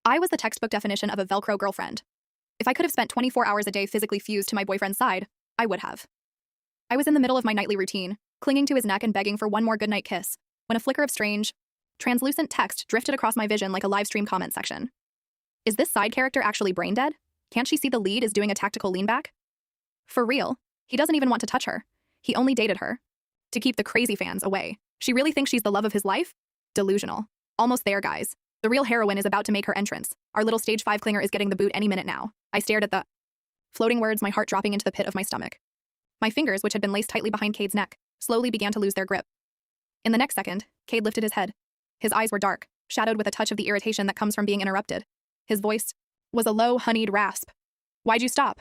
I was the textbook definition of a Velcro girlfriend. If I could have spent 24 hours a day physically fused to my boyfriend's side, I would have. I was in the middle of my nightly routine, clinging to his neck and begging for one more goodnight kiss, when a flicker of strange, translucent text drifted across my vision like a live stream comment section. Is this side character actually brain dead? Can't she see the lead is doing a tactical lean back? For real, he doesn't even want to touch her. He only dated her. To keep the crazy fans away. She really thinks she's the love of his life? Delusional. Almost there, guys. The real heroine is about to make her entrance. Our little stage 5 clinger is getting the boot any minute now. I stared at the floating words, my heart dropping into the pit of my stomach. My fingers, which had been laced tightly behind Cade's neck, slowly began to lose their grip. In the next second, Cade lifted his head. His eyes were dark, shadowed with a touch of the irritation that comes from being interrupted. His voice was a low, honeyed rasp. Why'd you stop?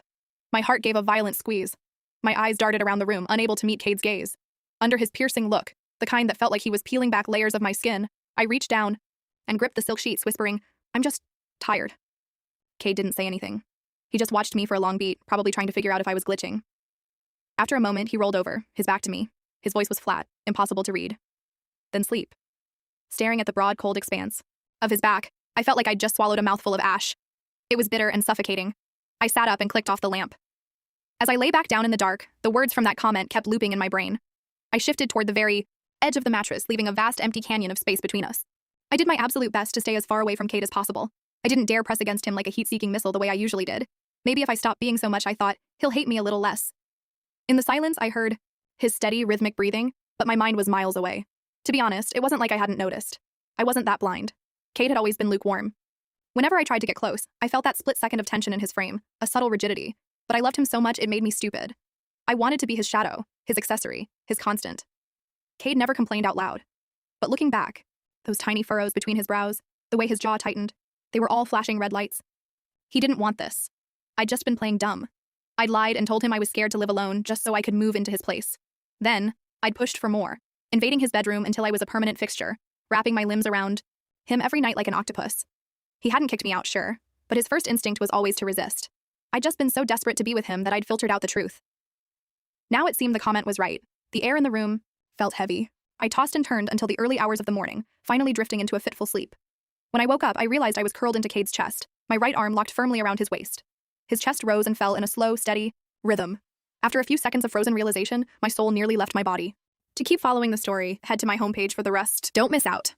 My heart gave a violent squeeze. My eyes darted around the room, unable to meet Cade's gaze. Under his piercing look, the kind that felt like he was peeling back layers of my skin, I reached down and gripped the silk sheets, whispering, I'm just tired. Cade didn't say anything. He just watched me for a long beat, probably trying to figure out if I was glitching. After a moment, he rolled over, his back to me. His voice was flat, impossible to read. Then sleep. Staring at the broad, cold expanse of his back, I felt like I'd just swallowed a mouthful of ash. It was bitter and suffocating. I sat up and clicked off the lamp. As I lay back down in the dark, the words from that comment kept looping in my brain. I shifted toward the very edge of the mattress, leaving a vast empty canyon of space between us. I did my absolute best to stay as far away from Cade as possible. I didn't dare press against him like a heat-seeking missile the way I usually did. Maybe if I stopped being so much, I thought, he'll hate me a little less. In the silence, I heard his steady, rhythmic breathing, but my mind was miles away. To be honest, it wasn't like I hadn't noticed. I wasn't that blind. Cade had always been lukewarm. Whenever I tried to get close, I felt that split second of tension in his frame, a subtle rigidity, but I loved him so much it made me stupid. I wanted to be his shadow, his accessory, his constant. Cade never complained out loud. But looking back, those tiny furrows between his brows, the way his jaw tightened, they were all flashing red lights. He didn't want this. I'd just been playing dumb. I'd lied and told him I was scared to live alone just so I could move into his place. Then, I'd pushed for more, invading his bedroom until I was a permanent fixture, wrapping my limbs around him every night like an octopus. He hadn't kicked me out, sure, but his first instinct was always to resist. I'd just been so desperate to be with him that I'd filtered out the truth. Now it seemed the comment was right. The air in the room felt heavy. I tossed and turned until the early hours of the morning, finally drifting into a fitful sleep. When I woke up, I realized I was curled into Cade's chest, my right arm locked firmly around his waist. His chest rose and fell in a slow, steady rhythm. After a few seconds of frozen realization, my soul nearly left my body. To keep following the story, head to my homepage for the rest. Don't miss out.